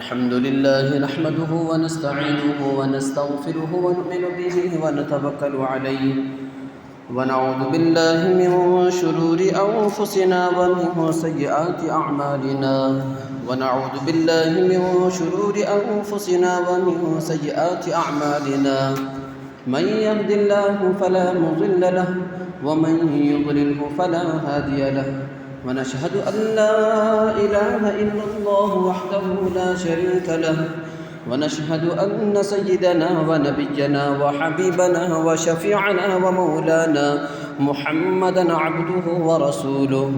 الحمد لله نحمده ونستعينه ونستغفره ونؤمن به ونتوكل عليه ونعوذ بالله من شرور أنفسنا ومن سيئات أعمالنا ونعوذ بالله من شرور أنفسنا ومن سيئات أعمالنا من يهد الله فلا مضل له ومن يضلله فلا هادي له ونشهد أن لا إله إلا الله وحده لا شريك له ونشهد أن سيدنا ونبينا وحبيبنا وشفيعنا ومولانا محمدا عبده ورسوله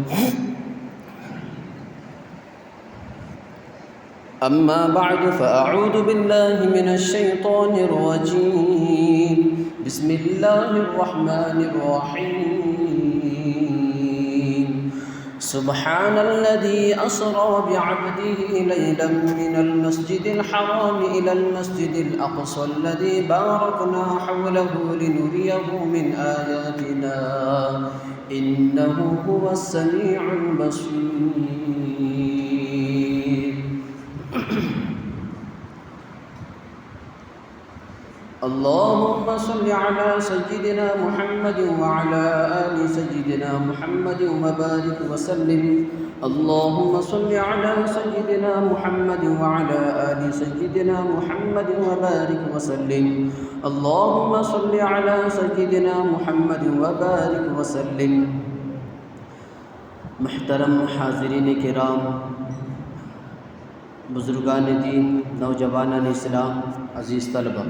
أما بعد فأعوذ بالله من الشيطان الرجيم بسم الله الرحمن الرحيم سبحان الذي أسرى بعبده ليلا من المسجد الحرام إلى المسجد الأقصى الذي باركنا حوله لنريه من آياتنا إنه هو السميع البصير اللهم صل على سيدنا محمد وعلى آل سيدنا محمد وبارك وسلم اللهم صل على سيدنا محمد وعلى آل سيدنا محمد وبارك وسلم اللهم صل على سيدنا محمد وبارك وسلم محترم حاضرین کرام، بزرگان دین، نوجوانان اسلام، عزیز طلبہ،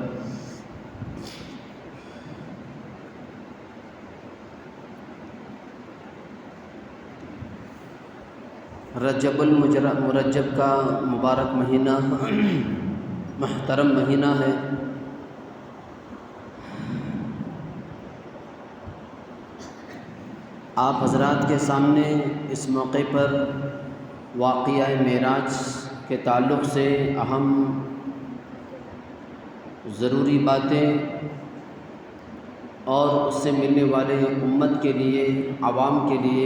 رجب المرجب کا مبارک مہینہ، محترم مہینہ ہے۔ آپ حضرات کے سامنے اس موقع پر واقعہ معراج کے تعلق سے اہم ضروری باتیں اور اس سے ملنے والے امت کے لیے، عوام کے لیے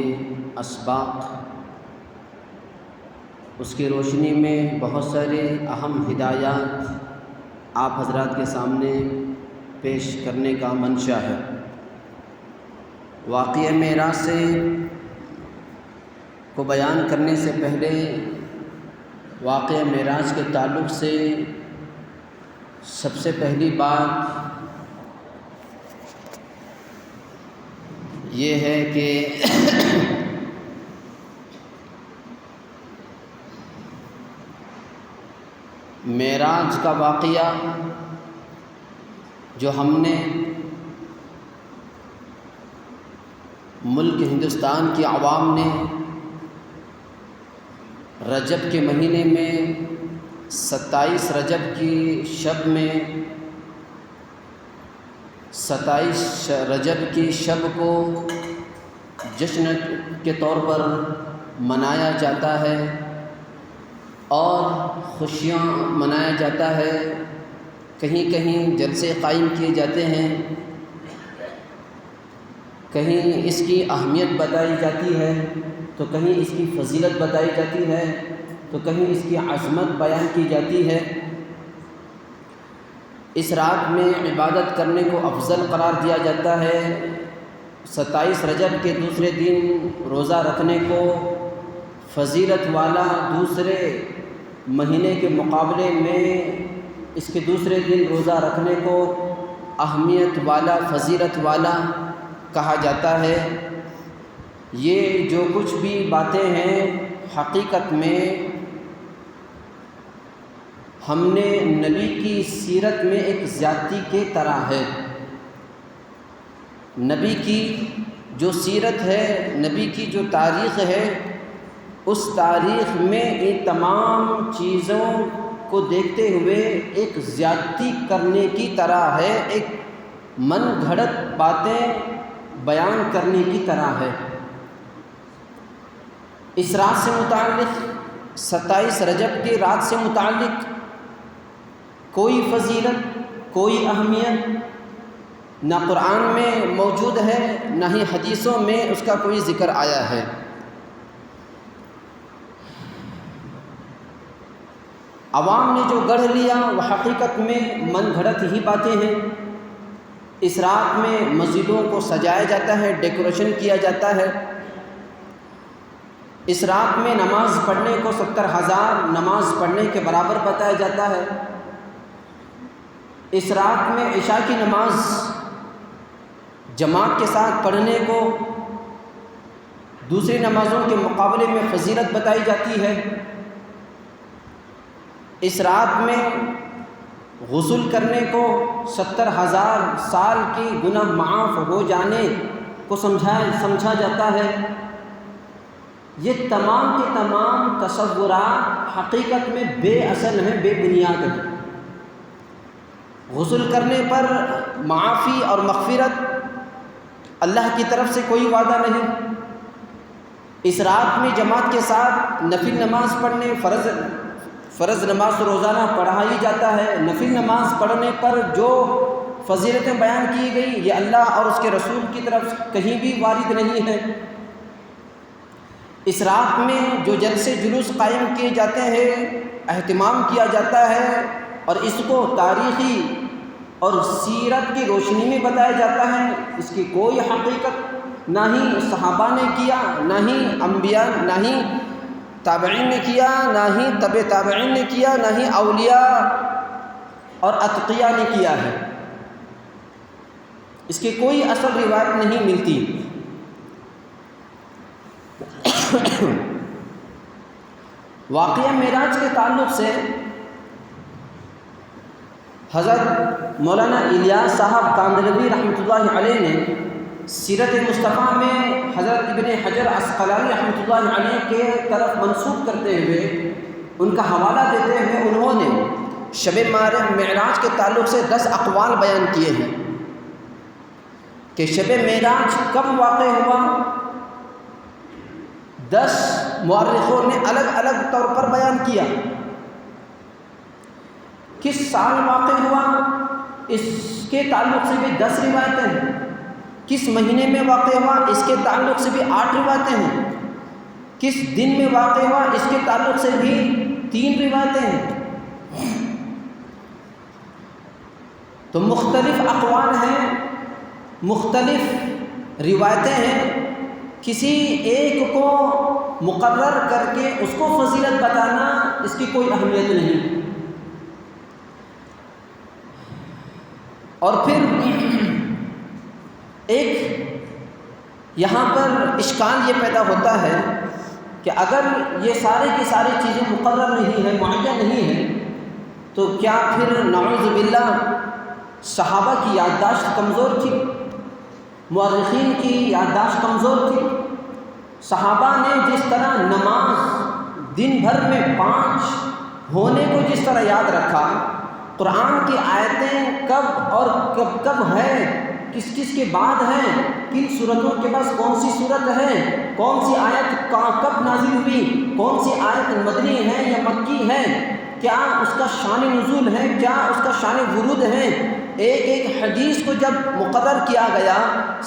اسباق، اس کی روشنی میں بہت سارے اہم ہدایات آپ حضرات کے سامنے پیش کرنے کا منشا ہے۔ واقعہ معراج کو بیان کرنے سے پہلے واقعہ معراج کے تعلق سے سب سے پہلی بات یہ ہے کہ معراج کا واقعہ جو ہم نے ملک ہندوستان کی عوام نے رجب کے مہینے میں 27 رجب کی شب میں 27 رجب کی شب کو جشن کے طور پر منایا جاتا ہے اور خوشیاں منایا جاتا ہے۔ کہیں کہیں جلسے قائم کیے جاتے ہیں، کہیں اس کی اہمیت بتائی جاتی ہے تو کہیں اس کی فضیلت بتائی جاتی ہے تو کہیں اس کی عظمت بیان کی جاتی ہے۔ اس رات میں عبادت کرنے کو افضل قرار دیا جاتا ہے۔ 27 رجب کے دوسرے دن روزہ رکھنے کو فضیلت والا، دوسرے مہینے کے مقابلے میں اس کے دوسرے دن روزہ رکھنے کو اہمیت والا، فضیلت والا کہا جاتا ہے۔ یہ جو کچھ بھی باتیں ہیں حقیقت میں ہم نے نبی کی سیرت میں ایک زیادتی کے طرح ہے۔ نبی کی جو سیرت ہے، نبی کی جو تاریخ ہے، اس تاریخ میں ان تمام چیزوں کو دیکھتے ہوئے ایک زیادتی کرنے کی طرح ہے، ایک من گھڑت باتیں بیان کرنے کی طرح ہے۔ اس رات سے متعلق، 27 رجب کی رات سے متعلق کوئی فضیلت، کوئی اہمیت نہ قرآن میں موجود ہے، نہ ہی حدیثوں میں اس کا کوئی ذکر آیا ہے۔ عوام نے جو گڑھ لیا وہ حقیقت میں من گھڑت ہی باتیں ہیں۔ اس رات میں مسجدوں کو سجایا جاتا ہے، ڈیکوریشن کیا جاتا ہے۔ اس رات میں نماز پڑھنے کو 70,000 نماز پڑھنے کے برابر بتایا جاتا ہے۔ اس رات میں عشاء کی نماز جماعت کے ساتھ پڑھنے کو دوسری نمازوں کے مقابلے میں فضیلت بتائی جاتی ہے۔ اس رات میں غسل کرنے کو 70,000 سال کی گناہ معاف ہو جانے کو سمجھا جاتا ہے۔ یہ تمام کے تمام تصورات حقیقت میں بے اصل ہیں، بے بنیاد ہیں۔ غسل کرنے پر معافی اور مغفرت اللہ کی طرف سے کوئی وعدہ نہیں۔ اس رات میں جماعت کے ساتھ نفل نماز پڑھنے، فرض نماز روزانہ پڑھائی جاتا ہے۔ نفل نماز پڑھنے پر جو فضیلتیں بیان کی گئی یہ اللہ اور اس کے رسول کی طرف کہیں بھی وارد نہیں ہے۔ اس رات میں جو جلسے جلوس قائم کیے جاتے ہیں، اہتمام کیا جاتا ہے اور اس کو تاریخی اور سیرت کی روشنی میں بتایا جاتا ہے، اس کی کوئی حقیقت نہ ہی صحابہ نے کیا، نہ ہی انبیاء، نہ ہی تابعین نے کیا، نہ ہی تبع تابعین نے کیا، نہ ہی اولیاء اور اتقیاء نے کیا ہے۔ اس کی کوئی اصل روایت نہیں ملتی۔ واقعہ معراج کے تعلق سے حضرت مولانا الیاس صاحب کاندھلوی رحمۃ اللہ علیہ نے سیرت مصطفیٰ میں حضرت ابن حجر عسقلانی رحمۃ اللہ علیہ کے طرف منسوب کرتے ہوئے ان کا حوالہ دیتے ہوئے انہوں نے شب معراج کے تعلق سے 10 اقوال بیان کیے ہیں کہ شب معراج کب واقع ہوا۔ 10 مورخوں نے الگ الگ طور پر بیان کیا۔ کس سال واقع ہوا اس کے تعلق سے بھی 10 روایتیں ہیں۔ کس مہینے میں واقع ہوا اس کے تعلق سے بھی 8 روایتیں ہیں۔ کس دن میں واقع ہوا اس کے تعلق سے بھی 3 روایتیں ہیں۔ تو مختلف اقوال ہیں، مختلف روایتیں ہیں۔ کسی ایک کو مقرر کر کے اس کو فضیلت بتانا اس کی کوئی اہمیت نہیں۔ اور پھر ایک یہاں پر اشکال یہ پیدا ہوتا ہے کہ اگر یہ سارے کی ساری چیزیں مقرر نہیں ہیں، معین نہیں ہیں، تو کیا پھر نعوذ باللہ صحابہ کی یادداشت کمزور تھی، مورخین کی یادداشت کمزور تھی؟ صحابہ نے جس طرح نماز دن بھر میں 5 ہونے کو جس طرح یاد رکھا، قرآن کی آیتیں کب اور کب ہیں، کس کس کے بعد ہیں، کن صورتوں کے پاس کون سی صورت ہے، کون سی آیت کب نازل ہوئی، کون سی آیت مدنی ہے یا مکی ہے، کیا اس کا شان نزول ہے، کیا اس کا شان ورود ہے، ایک ایک حدیث کو جب مقرر کیا گیا،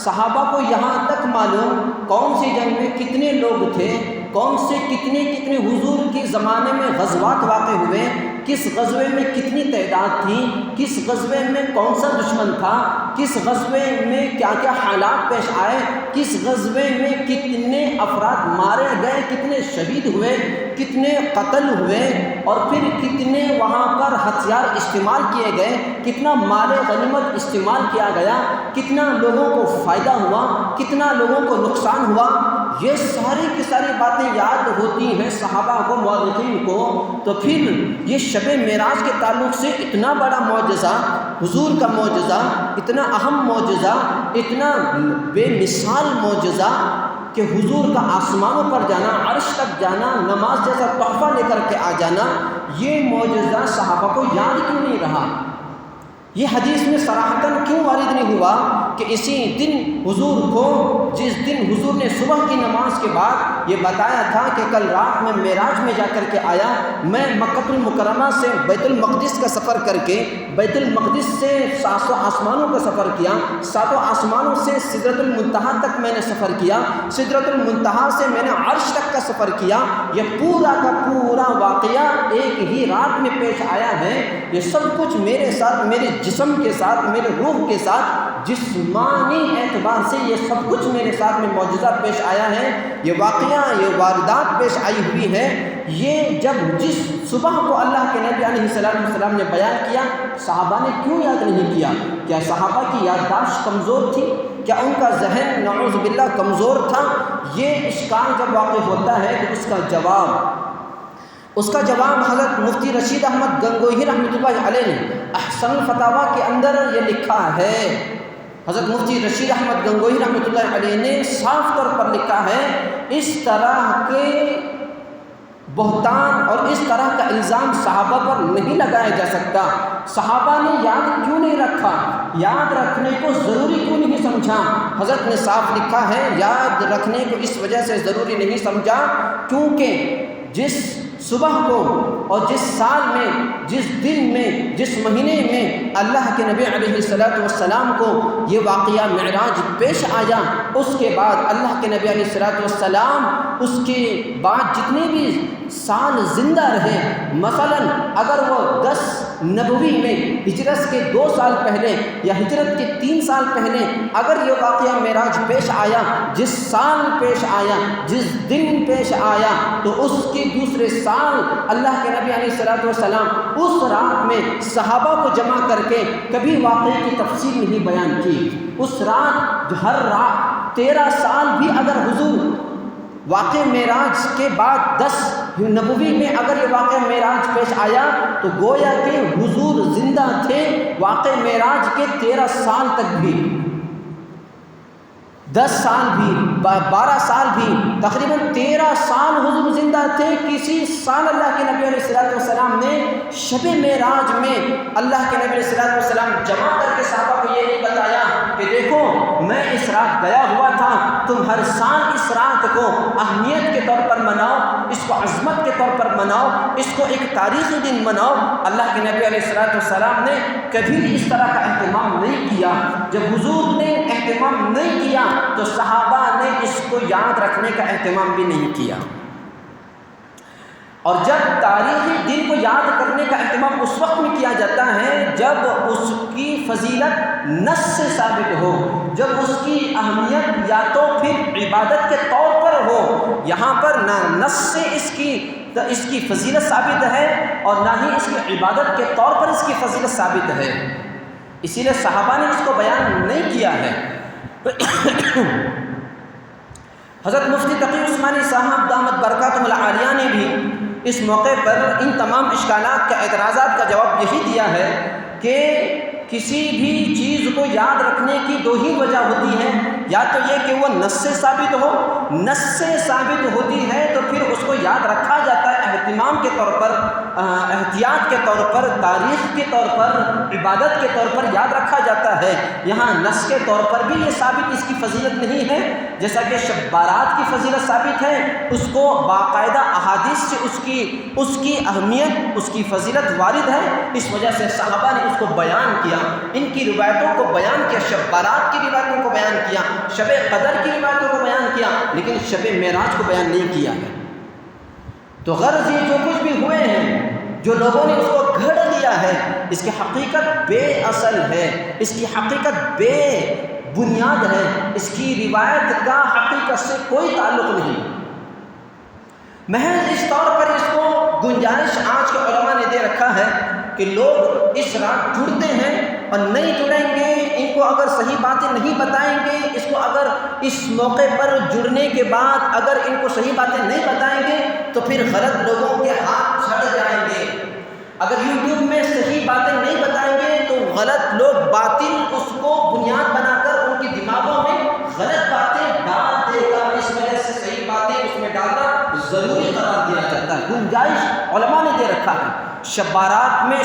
صحابہ کو یہاں تک معلوم کون سی جنگ میں کتنے لوگ تھے، کون سے کتنے حضور کے زمانے میں غزوات واقع ہوئے، کس غزوے میں کتنی تعداد تھی، کس غزوے میں کون سا دشمن تھا، کس غزوے میں کیا کیا حالات پیش آئے، کس غزوے میں کتنے افراد مارے گئے، کتنے شہید ہوئے، کتنے قتل ہوئے، اور پھر کتنے وہاں پر ہتھیار استعمال کیے گئے، کتنا مال غنیمت استعمال کیا گیا، کتنا لوگوں کو فائدہ ہوا، کتنا لوگوں کو نقصان ہوا، یہ ساری کی ساری باتیں یاد ہوتی ہیں صحابہ کو، مورخین کو۔ تو پھر یہ شب معراج کے تعلق سے اتنا بڑا معجزہ، حضور کا معجزہ، اتنا اہم معجزہ، اتنا بے مثال معجزہ کہ حضور کا آسمانوں پر جانا، عرش تک جانا، نماز جیسا تحفہ لے کر کے آ جانا، یہ معجزہ صحابہ کو یاد کیوں نہیں رہا؟ یہ حدیث میں صراحتاً کیوں وارد نہیں ہوا کہ اسی دن حضور کو، جس دن حضور نے صبح کی نماز کے بعد یہ بتایا تھا کہ کل رات میں معراج میں جا کر کے آیا، میں مکہ المکرمہ سے بیت المقدس کا سفر کر کے بیت المقدس سے 700 آسمانوں کا سفر کیا، 7 آسمانوں سے سدرۃ المنتہا تک میں نے سفر کیا، سدرۃ المنتہا سے میں نے عرش تک کا سفر کیا۔ یہ پورا کا پورا واقعہ ایک ہی رات میں پیش آیا ہے۔ یہ سب کچھ میرے ساتھ، میرے جسم کے ساتھ، میرے روح کے ساتھ، جسمانی اعتبار سے یہ سب کچھ میرے ساتھ میں معجزہ پیش آیا ہے۔ یہ واقعہ، یہ واردات پیش آئی ہوئی ہے۔ یہ جب جس صبح کو اللہ کے نبی علیہ السلام نے بیان کیا، صحابہ نے کیوں یاد نہیں کیا؟ کیا صحابہ کی یادداشت کمزور تھی؟ کیا ان کا ذہن نعوذ باللہ کمزور تھا؟ یہ اشکال جب واقع ہوتا ہے تو اس کا جواب حضرت مفتی رشید احمد گنگوہی رحمۃ اللہ علیہ نے احسن الفتاویٰ کے اندر یہ لکھا ہے۔ حضرت مفتی رشید احمد گنگوہی رحمۃ اللہ علیہ نے صاف طور پر لکھا ہے، اس طرح کے بہتان اور اس طرح کا الزام صحابہ پر نہیں لگایا جا سکتا۔ صحابہ نے یاد کیوں نہیں رکھا؟ یاد رکھنے کو ضروری کیوں نہیں سمجھا؟ حضرت نے صاف لکھا ہے، یاد رکھنے کو اس وجہ سے ضروری نہیں سمجھا کیونکہ جس صبح کو اور جس سال میں، جس دن میں، جس مہینے میں اللہ کے نبی علیہ السلام کو یہ واقعہ معراج پیش آیا، اس کے بعد اللہ کے نبی علیہ السلام اس کے بعد جتنے بھی سال زندہ رہے، مثلا اگر وہ 10 نبوی میں ہجرت کے 2 سال پہلے یا ہجرت کے 3 سال پہلے اگر یہ واقعہ معراج پیش آیا، جس سال پیش آیا، جس دن پیش آیا، تو اس کے دوسرے سال اللہ کے نبی علیہ السلام اس رات میں صحابہ کو جمع کر کے کبھی واقعے کی تفصیل نہیں بیان کی۔ اس رات، ہر رات 13 سال بھی اگر حضور واقع معراج کے بعد 10 نبوی میں اگر یہ واقع معراج پیش آیا تو گویا کہ حضور زندہ تھے واقع معراج کے 13 سال تک بھی، 10 سال بھی، 12 سال بھی، تقریباً 13 سال حضور زندہ تھے۔ کسی سال اللہ کے نبی علیہ السلام نے شب معراج میں اللہ کے نبی علیہ السلام جمع کر کے صحابہ کو یہ نہیں بتایا کہ دیکھو میں اس رات گیا ہوا تھا، تم ہر سال اس رات کو اہمیت کے طور پر مناؤ، اس کو عظمت کے طور پر مناؤ، اس کو ایک تاریخی دن مناؤ۔ اللہ کے نبی علیہ السلام نے کبھی اس طرح کا اہتمام نہیں کیا۔ جب حضور نے اہتمام نہیں کیا تو صحابہ نے اس کو یاد رکھنے کا اہتمام بھی نہیں کیا۔ اور جب تاریخی دن کو یاد کرنے کا اہتمام اس وقت میں کیا جاتا ہے جب اس کی فضیلت نص سے ثابت ہو، جب اس کی اہمیت یا تو پھر عبادت کے طور پر ہو۔ یہاں پر نہ نص سے اس کی فضیلت ثابت ہے اور نہ ہی اس کی عبادت کے طور پر اس کی فضیلت ثابت ہے، اسی لیے صحابہ نے اس کو بیان نہیں کیا ہے۔ حضرت مفتی تقی عثمانی صاحب دامت برکاتہم العالیہ نے بھی اس موقع پر ان تمام اشکالات کا، اعتراضات کا جواب یہی دیا ہے کہ کسی بھی چیز کو یاد رکھنے کی 2 ہی وجہ ہوتی ہے، یا تو یہ کہ وہ نص سے ثابت ہو، نص سے ثابت ہوتی ہے تو پھر اس کو یاد رکھا جاتا ہے اہتمام کے طور پر، احتیاط کے طور پر، تاریخ کے طور پر، عبادت کے طور پر یاد رکھا جاتا ہے۔ یہاں نص کے طور پر بھی یہ ثابت اس کی فضیلت نہیں ہے، جیسا کہ شب بارات کی فضیلت ثابت ہے، اس کو باقاعدہ احادیث سے اس کی اہمیت، اس کی فضیلت وارد ہے، اس وجہ سے صحابہ نے اس کو بیان کیا، ان کی روایتوں کو بیان کیا، شب بارات کی روایتوں کو بیان کیا، شب قدر کی روایتوں کو بیان کیا، لیکن شب معراج کو بیان نہیں کیا ہے۔ تو غرض یہ جو کچھ بھی ہوئے ہیں، جو لوگوں نے اس کو گھڑ دیا ہے، اس کی حقیقت بے اصل ہے، اس کی حقیقت بے بنیاد ہے، اس کی روایت کا حقیقت سے کوئی تعلق نہیں۔ محض اس طور پر اس کو گنجائش آج کے علماء نے دے رکھا ہے کہ لوگ اس رات جڑتے ہیں اور نہیں جڑیں گے، ان کو اگر صحیح باتیں نہیں بتائیں گے، اس کو اگر اس موقع پر جڑنے کے بعد اگر ان کو صحیح باتیں نہیں بتائیں گے تو پھر غلط لوگوں کے ہاتھ چھڑ جائیں گے۔ اگر یوٹیوب میں صحیح باتیں نہیں بتائیں گے تو غلط لوگ باطل اس کو بنیاد بنا کر ان کے دماغوں میں غلط باتیں ڈال دے گا، اس وجہ سے صحیح باتیں اس میں ڈالنا ضروری قرار دیا جاتا ہے۔ گنجائش علماء نے دے رکھا ہے۔ شب بارات میں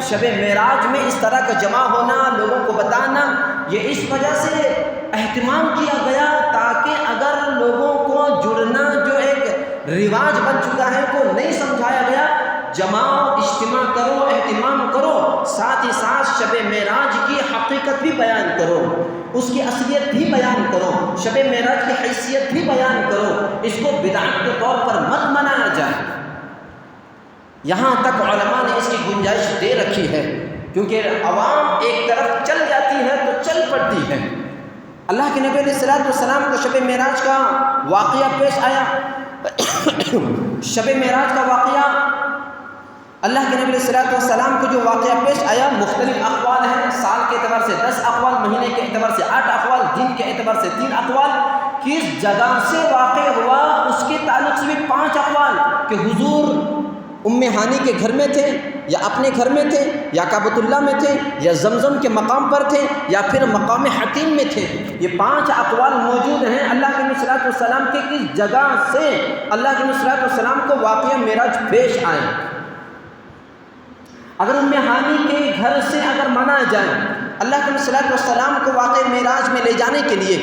شب معراج میں اس طرح کا جمع ہونا، لوگوں کو بتانا، یہ اس وجہ سے اہتمام کیا گیا تاکہ اگر لوگوں کو جڑنا جو ایک رواج بن چکا ہے کو نہیں سمجھایا گیا، جماؤ، اجتماع کرو، اہتمام کرو، ساتھ ہی ساتھ شب معراج کی حقیقت بھی بیان کرو، اس کی اصلیت بھی بیان کرو، شب معراج کی حیثیت بھی بیان کرو، اس کو بدعت کے طور پر مت منایا جائے۔ یہاں تک علماء نے اس کی گنجائش دے رکھی ہے، کیونکہ عوام ایک طرف چل جاتی ہے تو چل پڑتی ہے۔ اللہ کے نبی علیہ السلام کو شب معراج کا واقعہ پیش آیا۔ شب معراج کا واقعہ، اللہ کے نبی علیہ السلام کو جو واقعہ پیش آیا، مختلف اقوال ہیں، سال کے اعتبار سے 10 اقوال، مہینے کے اعتبار سے 8 اقوال، دن کے اعتبار سے 3 اقوال، کس جگہ سے واقع ہوا اس کے تعلق سے بھی 5 اقوال، کہ حضور ام ہانی کے گھر میں تھے، یا اپنے گھر میں تھے، یا کعبۃ اللہ میں تھے، یا زمزم کے مقام پر تھے، یا پھر مقام حتیم میں تھے۔ یہ 5 اقوال موجود ہیں اللہ کے نبی صلی اللہ علیہ وسلم کے کس جگہ سے اللہ کے نبی صلی اللہ علیہ وسلم کو واقعہ معراج پیش آئے۔ اگر ام ہانی کے گھر سے اگر مانا جائے، اللہ کے نبی صلی اللہ علیہ وسلم کو واقعہ معراج میں لے جانے کے لیے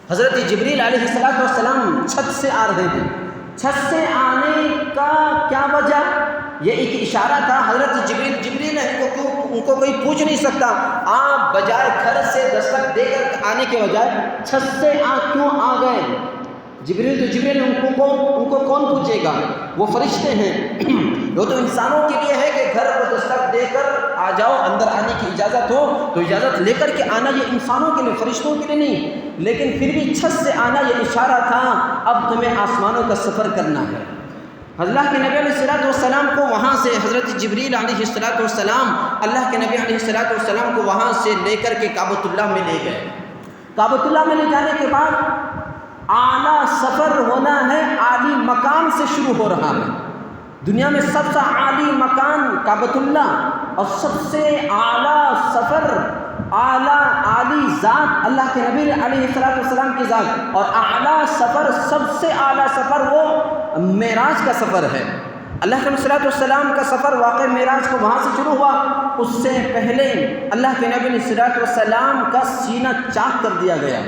حضرت جبریل علیہ السلام چھت سے آ رہے تھے۔ چھت سے آنے کا کیا وجہ؟ یہ ایک اشارہ تھا، حضرت جبریل ان کو کوئی پوچھ نہیں سکتا، آپ بجائے گھر سے دستک دے کر آنے کے بجائے چھت سے کیوں آ گئے؟ جبریل ان کو کون پوچھے گا؟ وہ فرشتے ہیں۔ وہ تو انسانوں کے لیے ہے کہ گھر کو دستک دے کر آ جاؤ، اندر آنے کی اجازت ہو تو اجازت لے کر کے آنا، یہ انسانوں کے لیے، فرشتوں کے لیے نہیں۔ لیکن پھر بھی چھت سے آنا یہ اشارہ تھا، اب تمہیں آسمانوں کا سفر کرنا ہے۔ اللہ کے نبی علیہ السلام کو وہاں سے حضرت جبریل علیہ السلام اللہ کے نبی علیہ السلام کو وہاں سے لے کر کے کعبۃ اللہ میں لے گئے۔ کعبۃ اللہ میں لے جانے کے بعد اعلیٰ سفر ہونا ہے، عالی مقام سے شروع ہو رہا ہے۔ دنیا میں سب سے عالی مکان کعبۃ اللہ، اور سب سے اعلیٰ سفر، عالی ذات اللہ کے نبی علیہ السلام کی ذات، اور اعلیٰ سفر، سب سے اعلیٰ سفر وہ معراج کا سفر ہے۔ اللہ کے نبی صلی اللہ علیہ وسلم کا سفر واقع معراج کو وہاں سے شروع ہوا۔ اس سے پہلے اللہ کے نبی صلی اللہ علیہ وسلم کا سینہ چاک کر دیا گیا،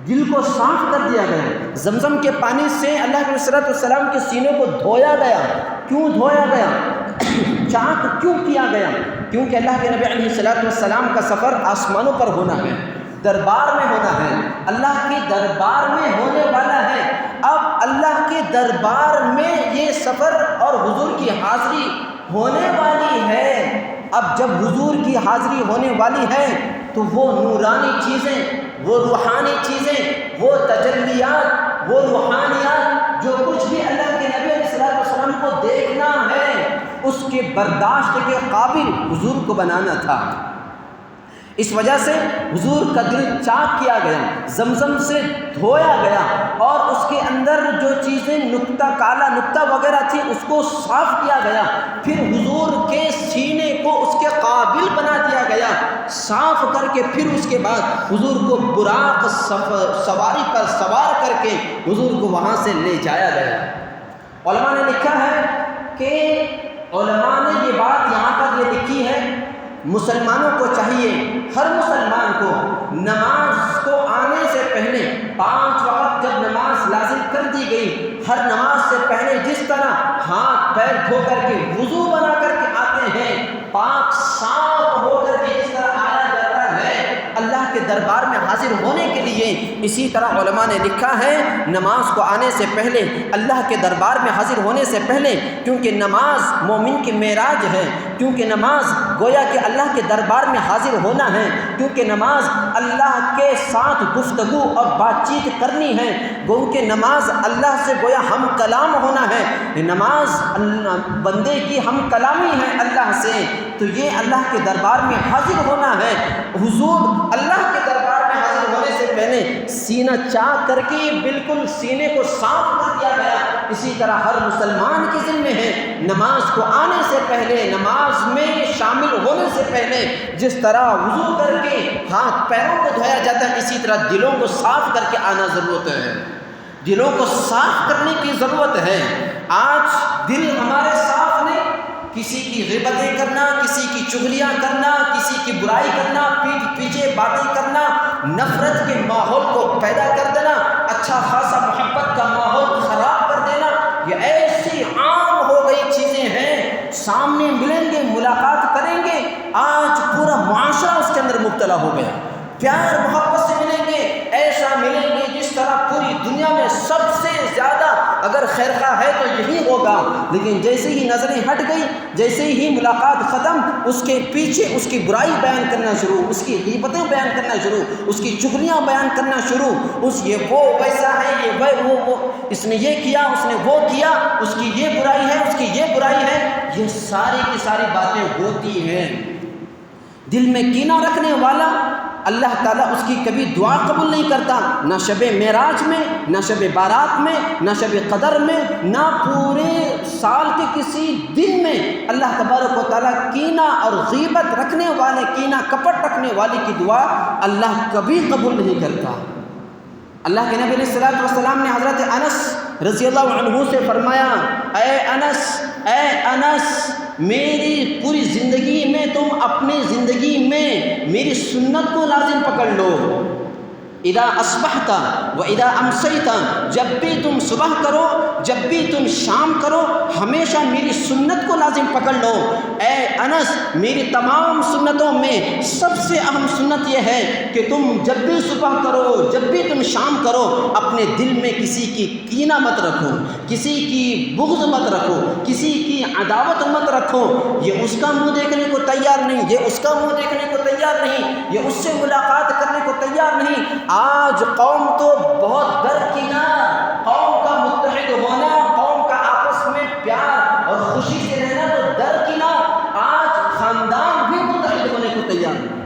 دل کو صاف کر دیا گیا۔ زمزم کے پانی سے اللہ کے نبی صلی اللہ علیہ وسلم کے سینے کو دھویا گیا۔ کیوں دھویا گیا؟ چاک کیوں کیا گیا؟ کیونکہ اللہ کے نبی علیہ السلام کا سفر آسمانوں پر ہونا ہے، دربار میں ہونا ہے، اللہ کے دربار میں ہونے والا ہے۔ اب اللہ کے دربار میں یہ سفر اور حضور کی حاضری ہونے والی ہے۔ اب جب حضور کی حاضری ہونے والی ہے تو وہ نورانی چیزیں، وہ روحانی چیزیں، وہ تجلیات، وہ روحانیات، جو کچھ بھی اللہ کے نبی علیہ السلام کو دیکھنا ہے، اس کے برداشت کے قابل حضور کو بنانا تھا۔ اس وجہ سے حضور کا دل چاک کیا گیا، زمزم سے دھویا گیا، اور اس کے اندر جو چیزیں کالا نقطہ وغیرہ تھی اس کو صاف کیا گیا۔ پھر حضور کے سینے کو اس کے قابل بنا دیا گیا، صاف کر کے پھر اس کے بعد حضور کو براق سواری پر سوار کر کے حضور کو وہاں سے لے جایا گیا۔ علماء نے لکھا ہے کہ علماء نے یہ بات یہاں پر یہ لکھی ہے، مسلمانوں کو چاہیے، ہر مسلمان کو نماز کو آنے سے پہلے 5 وقت جب نماز لازم کر دی گئی، ہر نماز سے پہلے جس طرح ہاتھ پیر دھو کر کے وضو بنا کر کے آتے ہیں، پاک صاف ہو کر کے جس طرح آیا جاتا ہے اللہ کے دربار میں حاضر ہونے کے لیے، اسی طرح علماء نے لکھا ہے نماز کو آنے سے پہلے، اللہ کے دربار میں حاضر ہونے سے پہلے، کیونکہ نماز مومن کی معراج ہے، کیونکہ نماز گویا کہ اللہ کے دربار میں حاضر ہونا ہے، کیونکہ نماز اللہ کے ساتھ گفتگو اور بات چیت کرنی ہے، کیونکہ نماز اللہ سے گویا ہم کلام ہونا ہے، نماز بندے کی ہم کلامی ہے اللہ سے، تو یہ اللہ کے دربار میں حاضر ہونا ہے۔ حضور اللہ کے دربار میں حاضر ہونے سے پہلے سینہ چاک کر کے بالکل سینے کو صاف کر دیا گیا۔ اسی طرح ہر مسلمان کے ذمہ ہے نماز کو آنے سے پہلے، نماز میں شامل ہونے سے پہلے جس طرح وضو کر کے ہاتھ پیروں کو دھویا جاتا ہے، اسی طرح دلوں کو صاف کر کے آنا ضرورت ہے، دلوں کو صاف کرنے کی ضرورت ہے۔ آج دل ہمارے صاف نہیں، کسی کی غیبتیں کرنا، کسی کی چغلیاں کرنا، کسی کی برائی کرنا، پیٹھ پیچھے باتیں کرنا، نفرت کے ماحول کو پیدا کر دینا، اچھا خاصا محبت کا ماحول خراب کر دینا، یہ ایسی عام ہو گئی چیزیں ہیں۔ سامنے ملیں گے، ملاقات کریں گے، آج پورا معاشرہ اس کے اندر مبتلا ہو گیا۔ پیار محبت سے ملیں گے، ایسا ملیں گے جس طرح پوری دنیا میں سب سے زیادہ اگر خیر خواہ ہے تو یہی ہوگا، لیکن جیسے ہی نظریں ہٹ گئی، جیسے ہی ملاقات ختم، اس کے پیچھے اس کی برائی بیان کرنا شروع، اس کی غیبتیں بیان کرنا شروع، اس کی چغلیاں بیان کرنا شروع، وہ ویسا ہے، یہ وہ اس نے یہ کیا، اس نے وہ کیا، اس کی یہ برائی ہے، اس کی یہ برائی ہے، یہ ساری کی ساری باتیں ہوتی ہیں۔ دل میں کینہ رکھنے والا اللہ تعالیٰ اس کی کبھی دعا قبول نہیں کرتا، نہ شب معراج میں، نہ شب بارات میں، نہ شب قدر میں، نہ پورے سال کے کسی دن میں اللہ تبارک و تعالیٰ کینہ اور غیبت رکھنے والے، کینہ کپٹ رکھنے والے کی دعا اللہ کبھی قبول نہیں کرتا۔ اللہ کے نبی علیہ السلام نے حضرت انس رضی اللہ عنہ سے فرمایا، اے انس میری پوری زندگی میں تم اپنی زندگی میں میری سنت کو لازم پکڑ لو۔ اذا اصبحت و اذا امسیت، جب بھی تم صبح کرو، جب بھی تم شام کرو، ہمیشہ میری سنت کو لازم پکڑ لو۔ اے انس میری تمام سنتوں میں سب سے اہم سنت یہ ہے کہ تم جب بھی صبح کرو، جب بھی تم شام کرو، اپنے دل میں کسی کی کینہ مت رکھو، کسی کی بغض مت رکھو، کسی کی عداوت مت رکھو۔ یہ اس کا منہ دیکھنے کو تیار نہیں، یہ اس کا منہ دیکھنے کو تیار نہیں، یہ اس سے ملاقات کرنے کو تیار نہیں۔ آج قوم تو بہت درکنار، قوم کا متحد ہونا، قوم کا آپس میں پیار اور خوشی سے رہنا تو درکنار، آج خاندان بھی متحد ہونے کو تیار نہیں،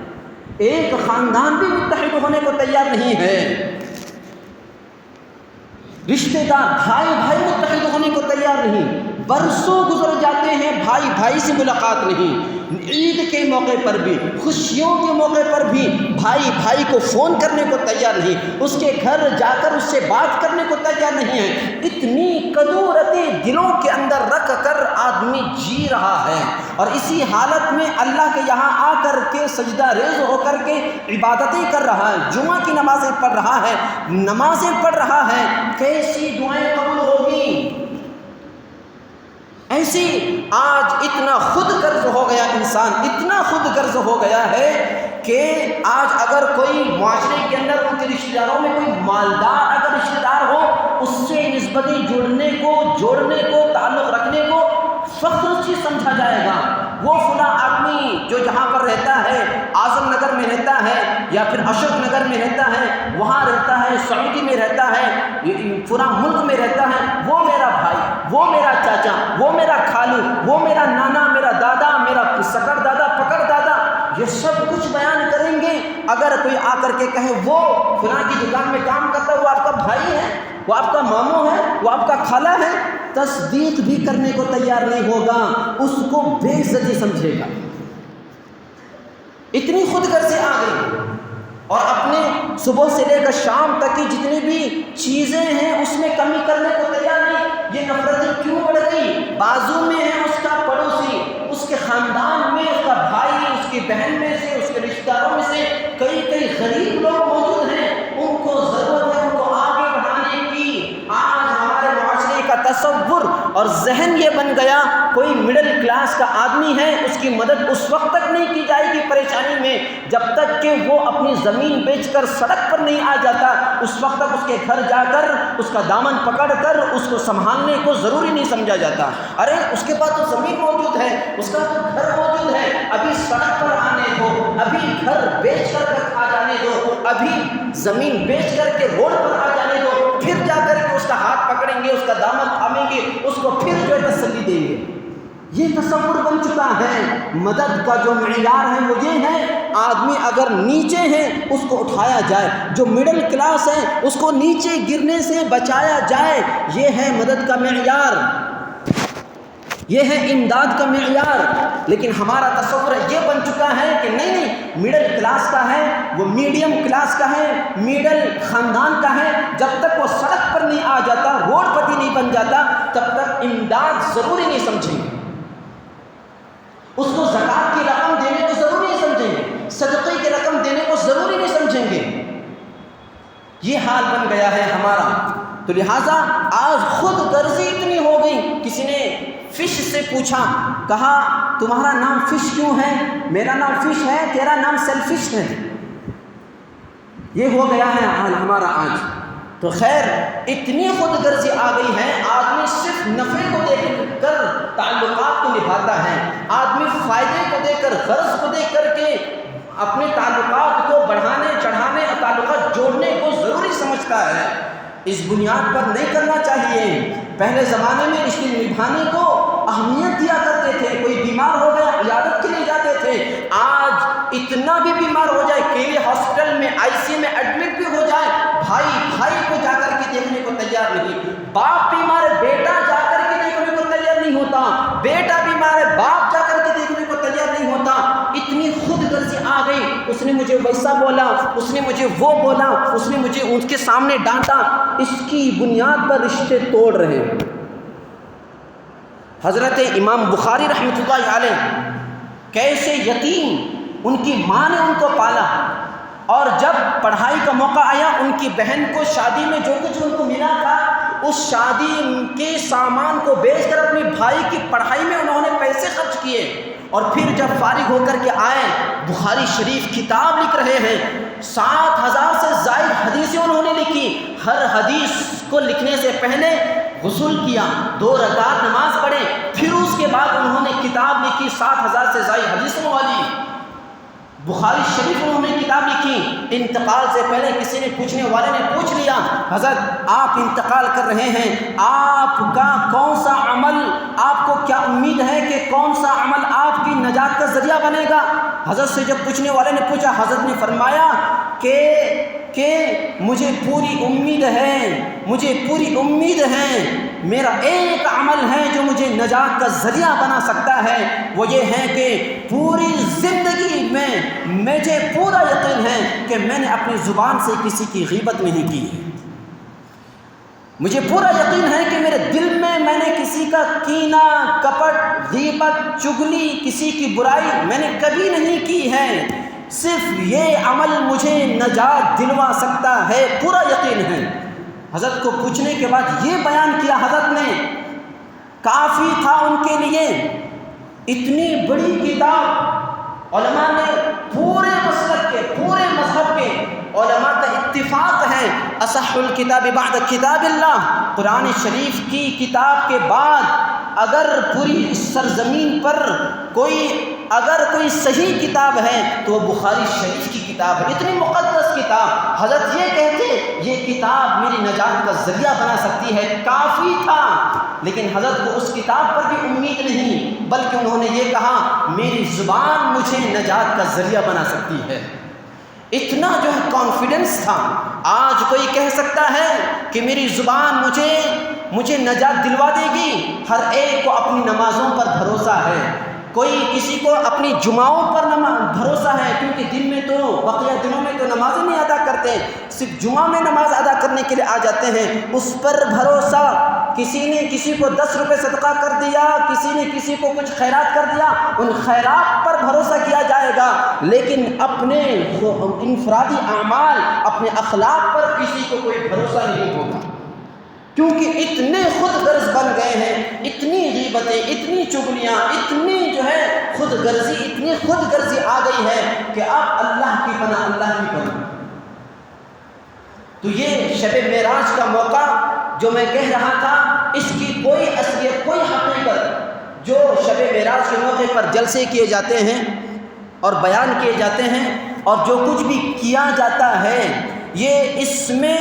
ایک خاندان بھی متحد ہونے کو تیار نہیں ہے۔ رشتہ دار بھائی بھائی متحد ہونے کو تیار نہیں، برسوں گزر جاتے ہیں بھائی بھائی سے ملاقات نہیں۔ عید کے موقع پر بھی، خوشیوں کے موقع پر بھی بھائی بھائی کو فون کرنے کو تیار نہیں، اس کے گھر جا کر اس سے بات کرنے کو تیار نہیں ہے۔ اتنی کدورتیں دلوں کے اندر رکھ کر آدمی جی رہا ہے، اور اسی حالت میں اللہ کے یہاں آ کر کے سجدہ ریز ہو کر کے عبادتیں کر رہا ہے، جمعہ کی نمازیں پڑھ رہا ہے، نمازیں پڑھ رہا ہے، کیسی دعائیں قبول ہوگی؟ ایسی آج اتنا خود غرض ہو گیا انسان، اتنا خود غرض ہو گیا ہے کہ آج اگر کوئی معاشرے کے اندر ان کے رشتہ داروں میں کوئی مالدار اگر رشتہ دار ہو، اس سے نسبتیں جوڑنے کو تعلق رکھنے کو فخر چیز سمجھا جائے گا۔ وہ فلاں آدمی جو جہاں پر رہتا ہے، اعظم نگر میں رہتا ہے یا پھر اشوک نگر میں رہتا ہے، وہاں رہتا ہے، سعودی میں رہتا ہے، فلاں ملک میں رہتا ہے، وہ میرا بھائی، وہ میرا چاچا، وہ میرا خالو، وہ میرا نانا، میرا دادا، میرا سکر دادا، پکڑ دادا، یہ سب کچھ بیان کریں گے۔ اگر کوئی آ کر کے کہے وہ فلاں کی دکان میں کام کرتا ہے، وہ آپ کا بھائی ہے، وہ آپ کا ماموں ہے، وہ آپ کا خالہ ہے، تصدیق بھی کرنے کو تیار نہیں ہوگا، اس کو بے عزتی سمجھے گا۔ اتنی خود غرضی آ گئی، اور اپنے صبح سے لے کر شام تک کی جتنی بھی چیزیں ہیں اس میں کمی کرنے کو تیار نہیں۔ یہ نفرتیں کیوں بڑھ گئی؟ بازو میں ہے اس کا پڑوسی، اس کے خاندان میں اس کا بھائی، اس کی بہن میں سے، اس کے رشتہ داروں میں سے کئی غریب لوگ موجود ہیں، ان کو ضرورت ہے ان کو آگے بڑھانے کی۔ آج ہمارے معاشرے کا تصور اور ذہن یہ بن گیا، کوئی مڈل کلاس کا آدمی ہے، اس کی مدد اس وقت تک نہیں کی جائے گی پریشانی میں جب تک کہ وہ اپنی زمین بیچ کر سڑک پر نہیں آ جاتا، اس وقت تک اس کے گھر جا کر اس کا دامن پکڑ کر اس کو سنبھالنے کو ضروری نہیں سمجھا جاتا۔ ارے اس کے پاس تو زمین موجود ہے، اس کا تو گھر موجود ہے، ابھی سڑک پر آنے دو، ابھی گھر بیچ کر آ جانے دو، ابھی زمین بیچ کر کے روڈ پر آ جانے دو، پھر جا کر کے اس کا ہاتھ پکڑیں گے، اس کا دامن تھامیں گے، اس کو پھر جو ہے تسلی دیں گے۔ یہ تصور بن چکا ہے۔ مدد کا جو معیار ہے وہ یہ ہے، آدمی اگر نیچے ہے اس کو اٹھایا جائے، جو مڈل کلاس ہے اس کو نیچے گرنے سے بچایا جائے، یہ ہے مدد کا معیار، یہ ہے امداد کا معیار۔ لیکن ہمارا تصور یہ بن چکا ہے کہ نہیں، مڈل کلاس کا ہے، وہ میڈیم کلاس کا ہے، مڈل خاندان کا ہے، جب تک وہ سڑک پر نہیں آ جاتا، روڈ پتی نہیں بن جاتا، تب تک امداد ضروری نہیں سمجھیں گے۔ اس کو زکوٰۃ کی رقم دینے کو ضروری نہیں سمجھیں گے، صدقے کی رقم دینے کو ضروری نہیں سمجھیں گے۔ یہ حال بن گیا ہے ہمارا۔ تو لہٰذا آج خود غرضی اتنی ہو گئی، کسی نے فش سے پوچھا، کہا تمہارا نام فش کیوں ہے؟ میرا نام فش ہے، تیرا نام سیلفش ہے۔ یہ ہو گیا ہے حال ہمارا آج۔ تو خیر اتنی خود غرضی آ گئی ہے، آدمی صرف نفع کو دیکھ کر تعلقات کو نبھاتا ہے، آدمی فائدے کو دیکھ کر، غرض کو دیکھ کر کے اپنے تعلقات کو بڑھانے چڑھانے، تعلقات جوڑنے کو ضروری سمجھتا ہے۔ اس بنیاد پر نہیں کرنا چاہیے۔ پہلے زمانے میں رشتے نبھانے کو اہمیت دیا کرتے تھے، کوئی بیمار ہو گیا عیادت کے لیے جاتے تھے۔ آج اتنا بھی بیمار ہو جائے، کیلے ہاسپٹل میں آئی سی میں ایڈمٹ بھی ہو جائے، بھائی بھائی کو جا کر کے دیکھنے کو تیار نہیں، باپ بیمار ہے بیٹا جا کر کے دیکھنے کو تیار نہیں ہوتا، بیٹا بیمار ہے باپ جا کر کے دیکھنے کو تیار نہیں ہوتا۔ اتنی خود غرضی آ گئی، اس نے مجھے ویسا بولا، اس نے مجھے وہ بولا، اس نے مجھے ان کے سامنے ڈانٹا، اس کی بنیاد پر رشتے توڑ رہے ہیں۔ حضرت امام بخاری رحمۃ اللہ علیہ کیسے یتیم، ان کی ماں نے ان کو پالا، اور جب پڑھائی کا موقع آیا ان کی بہن کو شادی میں جو کچھ ان کو ملا تھا، اس شادی کے سامان کو بیچ کر اپنے بھائی کی پڑھائی میں انہوں نے پیسے خرچ کیے، اور پھر جب فارغ ہو کر کے آئے بخاری شریف کتاب لکھ رہے ہیں، 7,000 سے زائد حدیثیں انہوں نے لکھی۔ ہر حدیث کو لکھنے سے پہلے غسل کیا، 2 رکعت نماز پڑھے، پھر اس کے بعد انہوں نے کتاب لکھی 7,000 سے زائد حدیثوں والی بخاری شریف انہوں نے کتاب لکھی۔ انتقال سے پہلے کسی نے پوچھنے والے نے پوچھ لیا، حضرت آپ انتقال کر رہے ہیں، آپ کا کون سا عمل، آپ کو کیا امید ہے کہ کون سا عمل آپ کی نجات کا ذریعہ بنے گا؟ حضرت سے جب پوچھنے والے نے پوچھا، حضرت نے فرمایا کہ مجھے پوری امید ہے، مجھے پوری امید ہے، میرا ایک عمل ہے جو مجھے نجات کا ذریعہ بنا سکتا ہے، وہ یہ ہے کہ پوری زندگی میں مجھے پورا یقین ہے کہ میں نے اپنی زبان سے کسی کی غیبت نہیں کی ہے، مجھے پورا یقین ہے کہ میرے دل میں نے کسی کا کینہ، کپٹ، غیبت، چغلی، کسی کی برائی میں نے کبھی نہیں کی ہے، صرف یہ عمل مجھے نجات دلوا سکتا ہے، پورا یقین ہے۔ حضرت کو پوچھنے کے بعد یہ بیان کیا حضرت نے، کافی تھا ان کے لیے۔ اتنی بڑی کتاب، علماء نے پورے مسلک کے، پورے مذہب کے علماء کا اتفاق ہے، اصح الکتاب بعد کتاب اللہ، قرآن شریف کی کتاب کے بعد اگر پوری سرزمین پر اگر کوئی صحیح کتاب ہے تو وہ بخاری شریف کی کتاب ہے، اتنی مقدس کتاب۔ حضرت یہ کہتے یہ کتاب میری نجات کا ذریعہ بنا سکتی ہے، کافی تھا، لیکن حضرت کو اس کتاب پر بھی امید نہیں، بلکہ انہوں نے یہ کہا میری زبان مجھے نجات کا ذریعہ بنا سکتی ہے۔ اتنا جو ہے کانفیڈنس تھا۔ آج کوئی کہہ سکتا ہے کہ میری زبان مجھے نجات دلوا دے گی، ہر ایک کو اپنی نمازوں پر بھروسہ ہے، کوئی کسی کو اپنی جمعوں پر بھروسہ ہے، کیونکہ دن میں تو بقیہ دنوں میں تو نمازیں نہیں ادا کرتے، صرف جمعہ میں نماز ادا کرنے کے لیے آ جاتے ہیں، اس پر بھروسہ۔ کسی نے کسی کو 10 روپے صدقہ کر دیا، کسی نے کسی کو کچھ خیرات کر دیا، ان خیرات پر بھروسہ کیا جائے گا، لیکن اپنے انفرادی اعمال، اپنے اخلاق پر کسی کو کوئی بھروسہ نہیں ہوگا، کیونکہ اتنے خود غرض بن گئے ہیں، اتنی غیبتیں، اتنی چغلیاں، اتنی جو ہے خود غرضی، اتنی خود غرضی آ گئی ہے کہ اب اللہ کی پناہ، اللہ کی پناہ۔ تو یہ شب معراج کا موقع جو میں کہہ رہا تھا، اس کی کوئی اصلیت، کوئی حقیقت، جو شب معراج کے موقع پر جلسے کیے جاتے ہیں اور بیان کیے جاتے ہیں اور جو کچھ بھی کیا جاتا ہے، یہ اس میں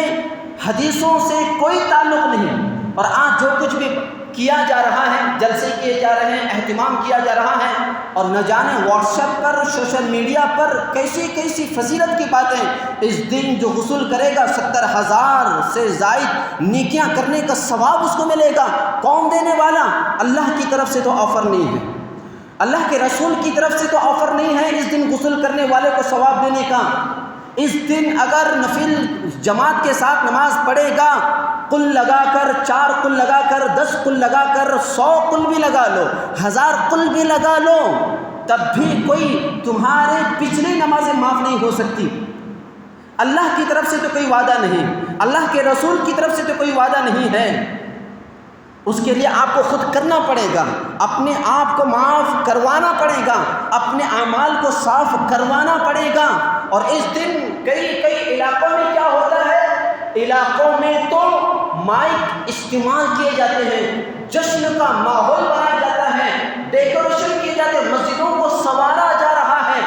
حدیثوں سے کوئی تعلق نہیں۔ اور آج جو کچھ بھی کیا جا رہا ہے، جلسے کیے جا رہے ہیں، اہتمام کیا جا رہا ہے، اور نہ جانے واٹس ایپ پر، سوشل میڈیا پر کیسی کیسی فضیلت کی باتیں۔ اس دن جو غسل کرے گا 70,000 سے زائد نیکیاں کرنے کا ثواب اس کو ملے گا۔ کون دینے والا؟ اللہ کی طرف سے تو آفر نہیں ہے، اللہ کے رسول کی طرف سے تو آفر نہیں ہے اس دن غسل کرنے والے کو ثواب دینے کا۔ اس دن اگر نفل جماعت کے ساتھ نماز پڑھے گا، قل لگا کر، 4 قل لگا کر، 10 قل لگا کر، 100 قل بھی لگا لو، 1000 قل بھی لگا لو، تب بھی کوئی تمہارے پچھلی نمازیں معاف نہیں ہو سکتی۔ اللہ کی طرف سے تو کوئی وعدہ نہیں، اللہ کے رسول کی طرف سے تو کوئی وعدہ نہیں ہے۔ اس کے لیے آپ کو خود کرنا پڑے گا، اپنے آپ کو معاف کروانا پڑے گا، اپنے اعمال کو صاف کروانا پڑے گا۔ اور اس دن کئی علاقوں میں کیا ہوتا ہے، علاقوں میں تو مائک استعمال کیے جاتے ہیں، جشن کا ماحول بنایا جاتا ہے، ڈیکوریشن کیے جاتے ہیں، مسجدوں کو سنوارا جا رہا ہے،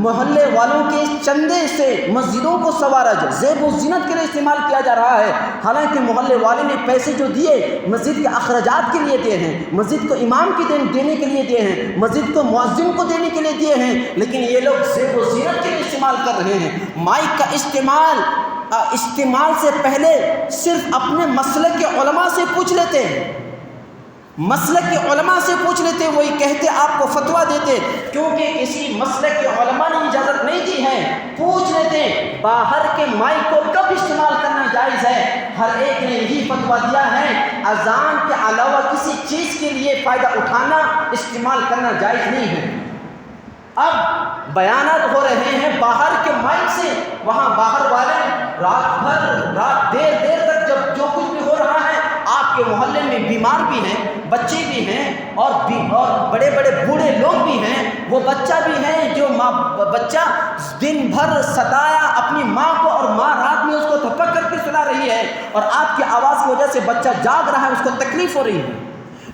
محلے والوں کے چندے سے مسجدوں کو سنوارا زیب و زینت کے لیے استعمال کیا جا رہا ہے۔ حالانکہ محلے والے نے پیسے جو دیے مسجد کے اخراجات کے لیے دیے ہیں، مسجد کو امام کی دینے کے لیے دیے ہیں، مسجد کو مؤذن کو دینے کے لیے دیے ہیں، لیکن یہ لوگ زیب و زینت کے لیے استعمال کر رہے ہیں۔ مائک کا استعمال سے پہلے صرف اپنے مسلک کے علماء سے پوچھ لیتے ہیں، مسلک کے علماء سے پوچھ لیتے، وہی کہتے آپ کو فتویٰ دیتے، کیونکہ کسی مسلک کے علماء نے اجازت نہیں دی ہے۔ پوچھ لیتے باہر کے مائک کو کب استعمال کرنا جائز ہے، ہر ایک نے یہی فتویٰ دیا ہے، اذان کے علاوہ کسی چیز کے لیے فائدہ اٹھانا استعمال کرنا جائز نہیں ہے۔ اب بیانات ہو رہے ہیں باہر کے مائک سے، وہاں باہر والے رات دیر تک جب جو کچھ بھی ہو رہا ہے، آپ کے محلے میں بیمار بھی ہیں، بچے بھی ہیں، اور بڑے بوڑھے لوگ بھی ہیں، وہ بچہ بھی ہے جو بچہ دن بھر ستایا اپنی ماں کو، اور ماں رات میں اس کو تھپک کر کے سلا رہی ہے، اور آپ کی آواز کی وجہ سے بچہ جاگ رہا ہے، اس کو تکلیف ہو رہی ہے،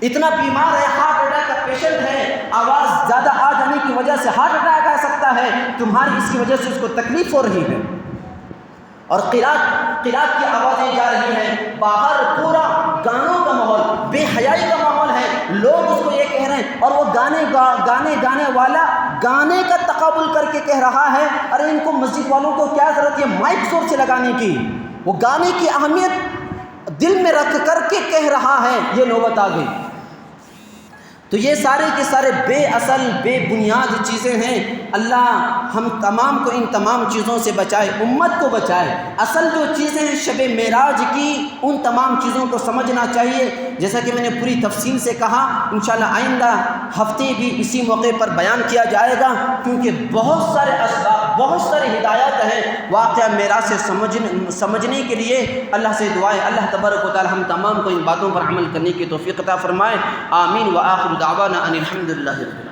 اتنا بیمار ہے، ہارٹ اٹیک کا پیشنٹ ہے، آواز زیادہ آ جانے کی وجہ سے ہارٹ اٹیک آ سکتا ہے، تمہاری اس کی وجہ سے اس کو تکلیف ہو رہی ہے، اور قرات کی آوازیں جا رہی ہیں، باہر پورا گانوں کا ماحول، بے حیائی کا ماحول ہے، لوگ اس کو یہ کہہ رہے ہیں، اور وہ گانے والا گانے کا تقابل کر کے کہہ رہا ہے، ارے ان کو مسجد والوں کو کیا ضرورت ہے مائک زور سے لگانے کی، وہ گانے کی اہمیت دل میں رکھ کر کے کہہ رہا ہے، یہ نوبت آ گئی۔ تو یہ سارے کے سارے بے اصل بے بنیاد چیزیں ہیں۔ اللہ ہم تمام کو ان تمام چیزوں سے بچائے، امت کو بچائے۔ اصل جو چیزیں ہیں شب معراج کی، ان تمام چیزوں کو سمجھنا چاہیے، جیسا کہ میں نے پوری تفصیل سے کہا۔ انشاءاللہ آئندہ ہفتے بھی اسی موقع پر بیان کیا جائے گا، کیونکہ بہت سارے اسباب، بہت سارے ہدایات ہیں واقعہ معراج سے سمجھنے کے لیے۔ اللہ سے دعائیں اللہ تبارک و تعالی ہم تمام کو ان باتوں پر عمل کرنے کی توفیق عطا فرمائے۔ آمین۔ وآخر دعوانا ان الحمد للہ رب العالمین۔